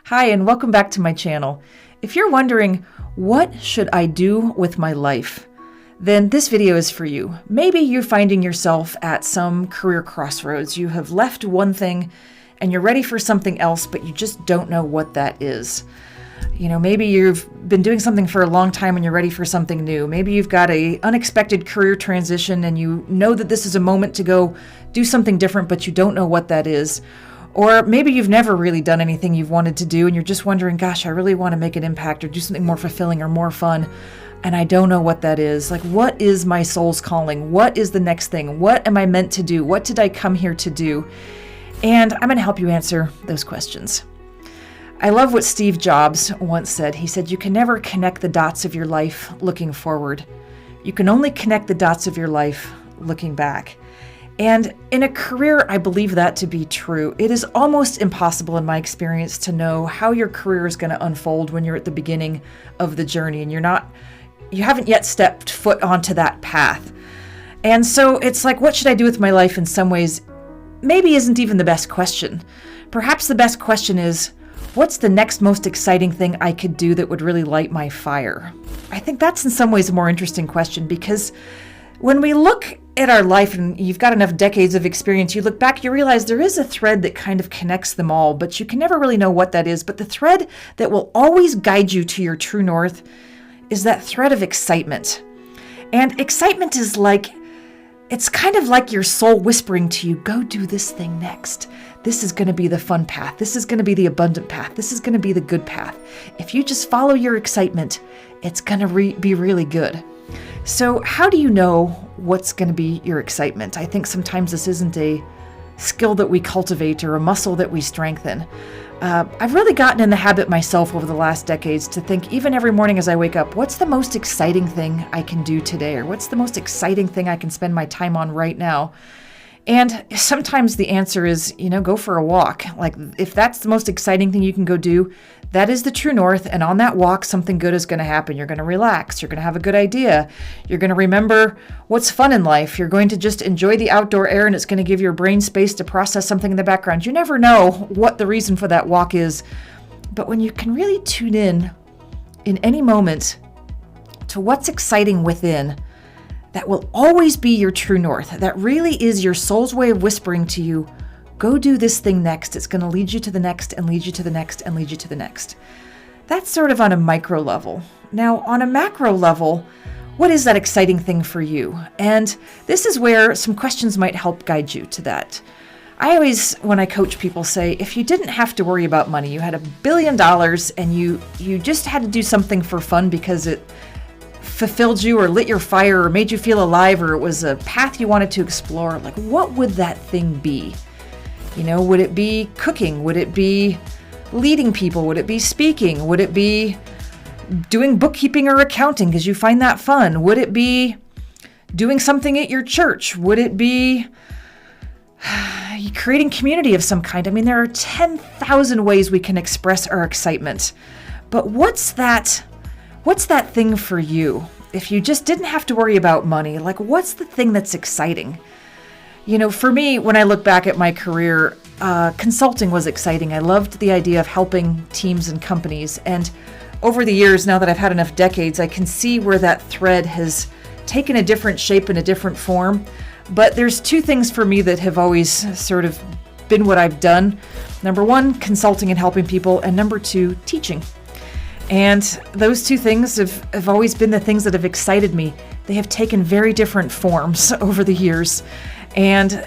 Hi, and welcome back to my channel. If you're wondering, what should I do with my life? Then this video is for you. Maybe you're finding yourself at some career crossroads. You have left one thing and you're ready for something else, but you just don't know what that is. Maybe you've been doing something for a long time and you're ready for something new. Maybe you've got an unexpected career transition and you know that this is a moment to go do something different, but you don't know what that is. Or maybe you've never really done anything you've wanted to do and you're just wondering, gosh, I really want to make an impact or do something more fulfilling or more fun, and I don't know what that is. Like, what is my soul's calling? What is the next thing? What am I meant to do? What did I come here to do? And I'm going to help you answer those questions. I love what Steve Jobs once said. He said, you can never connect the dots of your life looking forward. You can only connect the dots of your life looking back. And in a career, I believe that to be true. It is almost impossible in my experience to know how your career is going to unfold when you're at the beginning of the journey and you haven't yet stepped foot onto that path. And so it's like, what should I do with my life in some ways maybe isn't even the best question. Perhaps the best question is, what's the next most exciting thing I could do that would really light my fire? I think that's in some ways a more interesting question, because when we look at our life and you've got enough decades of experience, you look back, you realize there is a thread that kind of connects them all, but you can never really know what that is. But the thread that will always guide you to your true north is that thread of excitement. And excitement is it's kind of like your soul whispering to you, go do this thing next. This is going to be the fun path. This is going to be the abundant path. This is going to be the good path. If you just follow your excitement, it's going to be really good. So how do you know what's going to be your excitement? I think sometimes this isn't a skill that we cultivate or a muscle that we strengthen. I've really gotten in the habit myself over the last decades to think, even every morning as I wake up, what's the most exciting thing I can do today? Or what's the most exciting thing I can spend my time on right now? And sometimes the answer is, go for a walk. Like, if that's the most exciting thing you can go do, that is the true north. And on that walk, something good is going to happen. You're going to relax. You're going to have a good idea. You're going to remember what's fun in life. You're going to just enjoy the outdoor air, and it's going to give your brain space to process something in the background. You never know what the reason for that walk is. But when you can really tune in any moment to what's exciting within, that will always be your true north. That really is your soul's way of whispering to you, go do this thing next. It's going to lead you to the next and lead you to the next and lead you to the next. That's sort of on a micro level. Now, on a macro level, what is that exciting thing for you? And this is where some questions might help guide you to that. I always, when I coach people, say, if you didn't have to worry about money, you had $1 billion and you just had to do something for fun because it fulfilled you or lit your fire or made you feel alive, or it was a path you wanted to explore, what would that thing be? Would it be cooking? Would it be leading people? Would it be speaking? Would it be doing bookkeeping or accounting because you find that fun? Would it be doing something at your church? Would it be creating community of some kind? I mean, there are 10,000 ways we can express our excitement. But what's that thing for you? If you just didn't have to worry about money, what's the thing that's exciting? For me, when I look back at my career, consulting was exciting. I loved the idea of helping teams and companies. And over the years, now that I've had enough decades, I can see where that thread has taken a different shape and a different form. But there's two things for me that have always sort of been what I've done. Number one, consulting and helping people. And number two, teaching. And those two things have always been the things that have excited me. They have taken very different forms over the years. And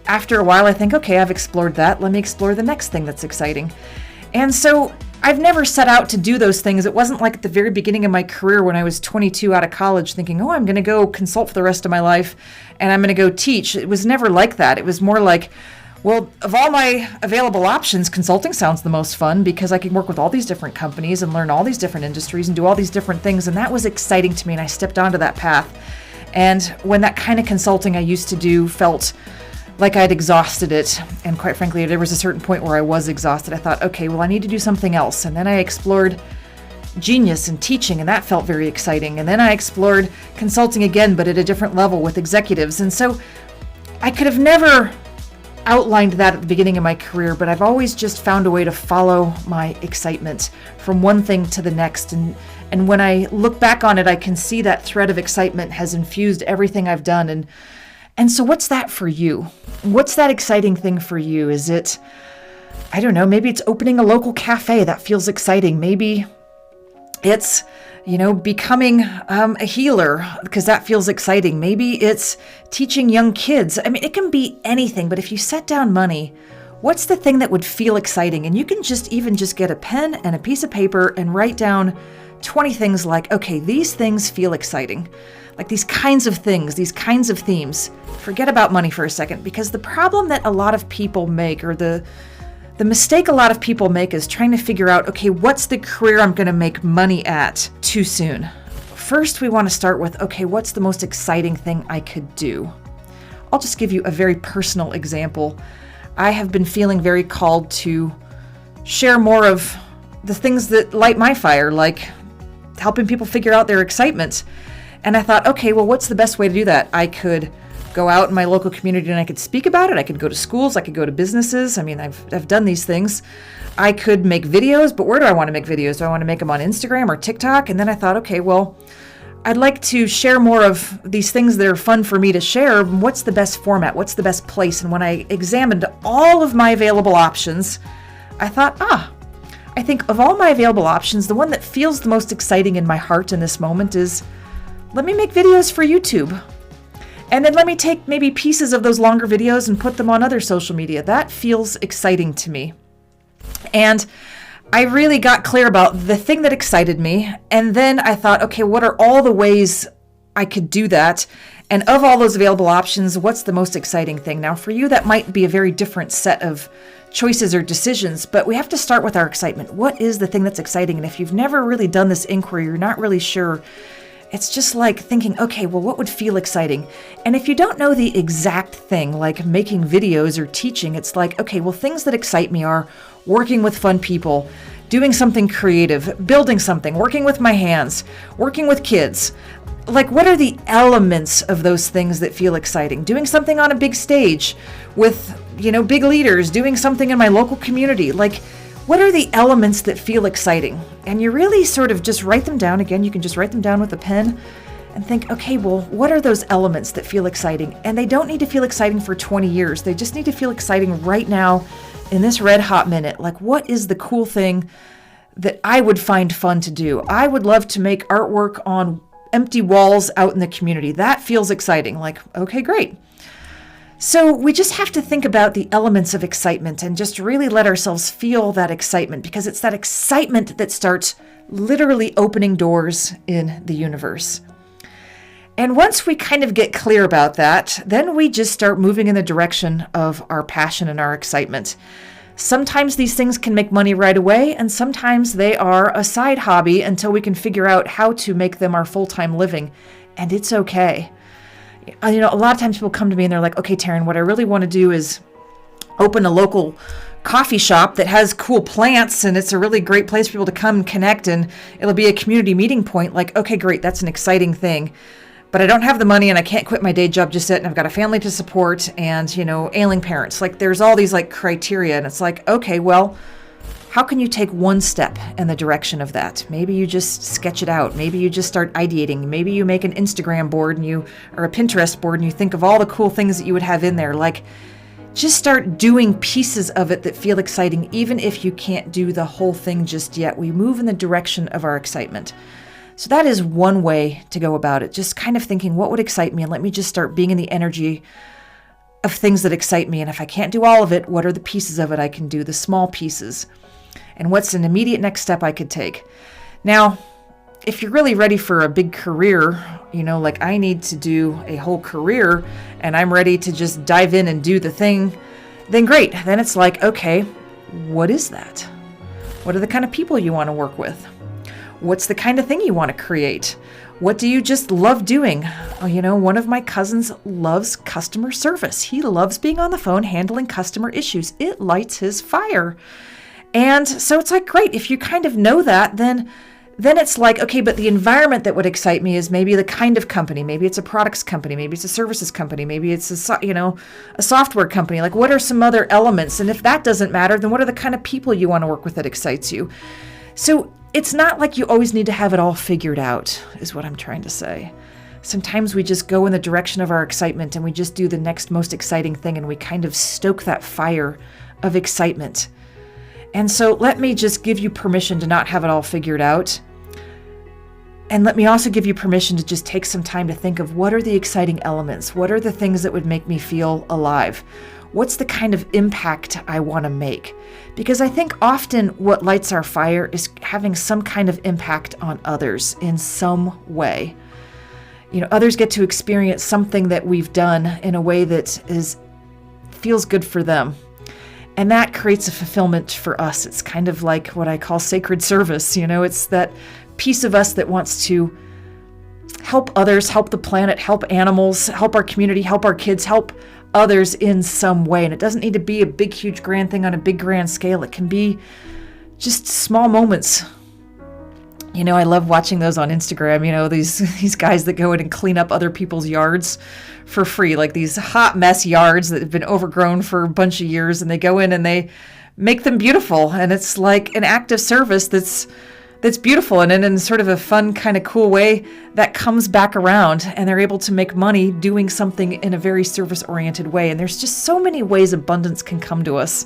after a while, I think, okay, I've explored that. Let me explore the next thing that's exciting. And so I've never set out to do those things. It wasn't like at the very beginning of my career when I was 22 out of college thinking, I'm going to go consult for the rest of my life and I'm going to go teach. It was never like that. It was more like, well, of all my available options, consulting sounds the most fun because I can work with all these different companies and learn all these different industries and do all these different things. And that was exciting to me. And I stepped onto that path. And when that kind of consulting I used to do felt like I'd exhausted it, and quite frankly, there was a certain point where I was exhausted, I thought, okay, well, I need to do something else. And then I explored genius and teaching, and that felt very exciting. And then I explored consulting again, but at a different level with executives. And so I could have never outlined that at the beginning of my career, but I've always just found a way to follow my excitement from one thing to the next. And when I look back on it, I can see that thread of excitement has infused everything I've done. And so what's that for you? What's that exciting thing for you? Is it, I don't know, maybe it's opening a local cafe. That feels exciting. Maybe it's, becoming a healer, because that feels exciting. Maybe it's teaching young kids. I mean, it can be anything, but if you set down money, what's the thing that would feel exciting? And you can just get a pen and a piece of paper and write down 20 things like, okay, these things feel exciting. Like these kinds of things, these kinds of themes. Forget about money for a second, because the problem that a lot of people make, or the mistake a lot of people make, is trying to figure out, okay, what's the career I'm going to make money at too soon? First, we want to start with, okay, what's the most exciting thing I could do? I'll just give you a very personal example. I have been feeling very called to share more of the things that light my fire, like helping people figure out their excitement. And I thought, okay, well, what's the best way to do that? I could go out in my local community and I could speak about it. I could go to schools. I could go to businesses. I mean, I've done these things. I could make videos, but where do I want to make videos? Do I want to make them on Instagram or TikTok? And then I thought, okay, well, I'd like to share more of these things that are fun for me to share. What's the best format? What's the best place? And when I examined all of my available options, I thought, I think of all my available options, the one that feels the most exciting in my heart in this moment is, let me make videos for YouTube. And then let me take maybe pieces of those longer videos and put them on other social media. That feels exciting to me. And I really got clear about the thing that excited me. And then I thought, okay, what are all the ways I could do that? And of all those available options, what's the most exciting thing? Now, for you, that might be a very different set of choices or decisions, but we have to start with our excitement. What is the thing that's exciting? And if you've never really done this inquiry, you're not really sure. It's just like thinking, okay, well, what would feel exciting? And if you don't know the exact thing, like making videos or teaching, it's like, okay, well, things that excite me are working with fun people, doing something creative, building something, working with my hands, working with kids. Like, what are the elements of those things that feel exciting? Doing something on a big stage with, big leaders, doing something in my local community. Like, what are the elements that feel exciting? And you really sort of just write them down. Again, you can just write them down with a pen and think, okay, well, what are those elements that feel exciting? And they don't need to feel exciting for 20 years. They just need to feel exciting right now in this red hot minute. Like, what is the cool thing that I would find fun to do? I would love to make artwork on empty walls out in the community. That feels exciting. Like, okay, great. So we just have to think about the elements of excitement and just really let ourselves feel that excitement, because it's that excitement that starts literally opening doors in the universe. And once we kind of get clear about that, then we just start moving in the direction of our passion and our excitement. Sometimes these things can make money right away, and sometimes they are a side hobby until we can figure out how to make them our full-time living. And it's okay. A lot of times people come to me and they're like, okay, Taryn, what I really want to do is open a local coffee shop that has cool plants, and it's a really great place for people to come and connect, and it'll be a community meeting point. Like, okay, great, that's an exciting thing. But I don't have the money, and I can't quit my day job just yet, and I've got a family to support and, ailing parents. Like, there's all these criteria, and it's like, okay, well, how can you take one step in the direction of that? Maybe you just sketch it out. Maybe you just start ideating. Maybe you make an Instagram board or a Pinterest board, and you think of all the cool things that you would have in there. Like, just start doing pieces of it that feel exciting, even if you can't do the whole thing just yet. We move in the direction of our excitement. So that is one way to go about it. Just kind of thinking, what would excite me? And let me just start being in the energy of things that excite me. And if I can't do all of it, what are the pieces of it I can do, the small pieces? And what's an immediate next step I could take? Now, if you're really ready for a big career, like I need to do a whole career and I'm ready to just dive in and do the thing, then great. Then it's like, okay, what is that? What are the kind of people you want to work with? What's the kind of thing you want to create? What do you just love doing? One of my cousins loves customer service. He loves being on the phone handling customer issues. It lights his fire. And so it's like, great, if you kind of know that, then then it's like, okay, but the environment that would excite me is maybe the kind of company. Maybe it's a products company. Maybe it's a services company. Maybe it's a software company. Like, what are some other elements? And if that doesn't matter, then what are the kind of people you want to work with that excites you? So it's not like you always need to have it all figured out, is what I'm trying to say. Sometimes we just go in the direction of our excitement and we just do the next most exciting thing, and we kind of stoke that fire of excitement. And so let me just give you permission to not have it all figured out. And let me also give you permission to just take some time to think of, what are the exciting elements? What are the things that would make me feel alive? What's the kind of impact I want to make? Because I think often what lights our fire is having some kind of impact on others in some way. Others get to experience something that we've done in a way that feels good for them. And that creates a fulfillment for us. It's kind of like what I call sacred service. It's that piece of us that wants to help others, help the planet, help animals, help our community, help our kids, help others in some way. And it doesn't need to be a big, huge, grand thing on a big, grand scale. It can be just small moments. I love watching those on Instagram, these guys that go in and clean up other people's yards for free, like these hot mess yards that have been overgrown for a bunch of years, and they go in and they make them beautiful. And it's like an act of service that's beautiful, and in sort of a fun, kind of cool way that comes back around, and they're able to make money doing something in a very service-oriented way. And there's just so many ways abundance can come to us.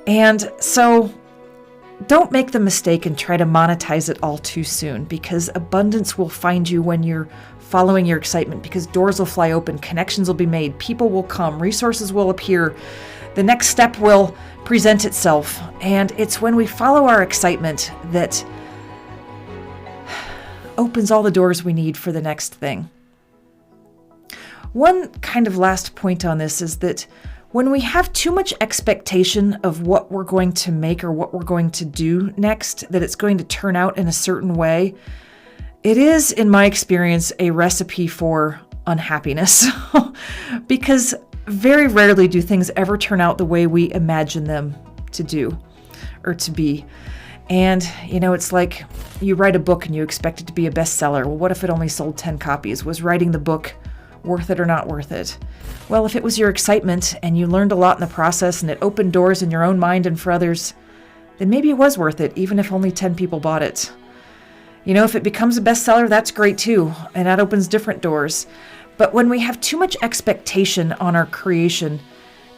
And so don't make the mistake and try to monetize it all too soon, because abundance will find you when you're following your excitement, because doors will fly open, connections will be made, people will come, resources will appear, the next step will present itself. And it's when we follow our excitement that opens all the doors we need for the next thing. One kind of last point on this is that when we have too much expectation of what we're going to make or what we're going to do next, that it's going to turn out in a certain way, it is, in my experience, a recipe for unhappiness. Because very rarely do things ever turn out the way we imagine them to do or to be. And, it's like you write a book and you expect it to be a bestseller. Well, what if it only sold 10 copies? Was writing the book worth it or not worth it? Well, if it was your excitement and you learned a lot in the process and it opened doors in your own mind and for others, then maybe it was worth it, even if only 10 people bought it. If it becomes a bestseller, that's great too, and that opens different doors. But when we have too much expectation on our creation,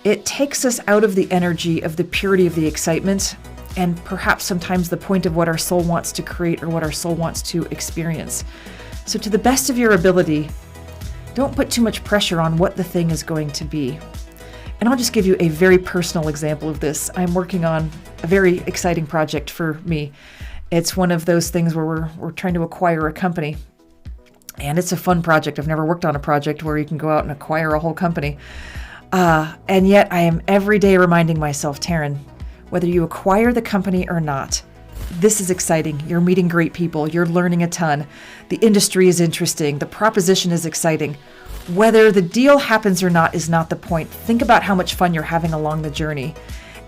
it takes us out of the energy of the purity of the excitement, and perhaps sometimes the point of what our soul wants to create or what our soul wants to experience. So to the best of your ability, don't put too much pressure on what the thing is going to be. And I'll just give you a very personal example of this. I'm working on a very exciting project for me. It's one of those things where we're trying to acquire a company. And it's a fun project. I've never worked on a project where you can go out and acquire a whole company. And yet I am every day reminding myself, Taryn, whether you acquire the company or not, this is exciting. You're meeting great people. You're learning a ton. The industry is interesting. The proposition is exciting. Whether the deal happens or not is not the point. Think about how much fun you're having along the journey.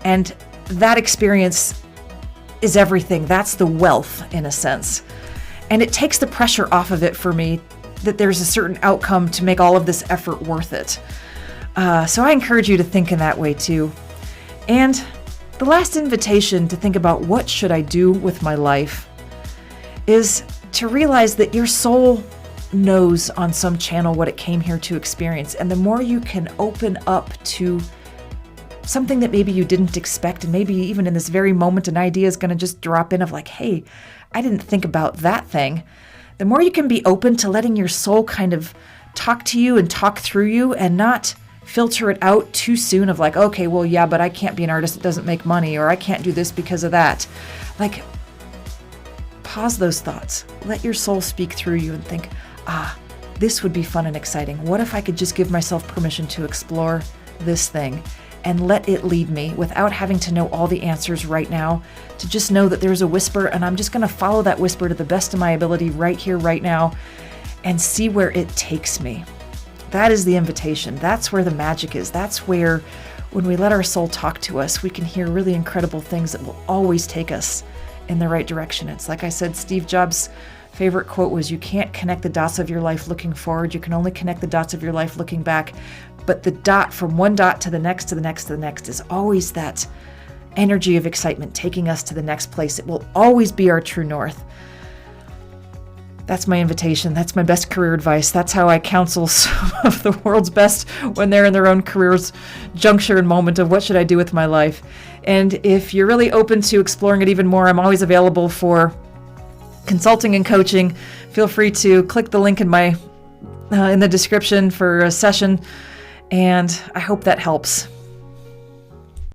And that experience is everything. That's the wealth, in a sense. And it takes the pressure off of it for me that there's a certain outcome to make all of this effort worth it. So I encourage you to think in that way too. And the last invitation to think about what should I do with my life is to realize that your soul knows on some channel what it came here to experience. And the more you can open up to something that maybe you didn't expect, and maybe even in this very moment an idea is going to just drop in of like, hey, I didn't think about that thing. The more you can be open to letting your soul kind of talk to you and talk through you, and not filter it out too soon of like, okay, well, yeah, but I can't be an artist that doesn't make money, or I can't do this because of that. Like, pause those thoughts. Let your soul speak through you and think, this would be fun and exciting. What if I could just give myself permission to explore this thing and let it lead me without having to know all the answers right now, to just know that there's a whisper and I'm just going to follow that whisper to the best of my ability right here, right now, and see where it takes me. That is the invitation. That's where the magic is. That's where, when we let our soul talk to us, we can hear really incredible things that will always take us in the right direction. It's like I said, Steve Jobs' favorite quote was, "You can't connect the dots of your life looking forward. You can only connect the dots of your life looking back." But the dot from one dot to the next, to the next, to the next is always that energy of excitement taking us to the next place. It will always be our true north. That's my invitation. That's my best career advice. That's how I counsel some of the world's best when they're in their own career's juncture and moment of what should I do with my life. And if you're really open to exploring it even more, I'm always available for consulting and coaching. Feel free to click the link in the description for a session. And I hope that helps.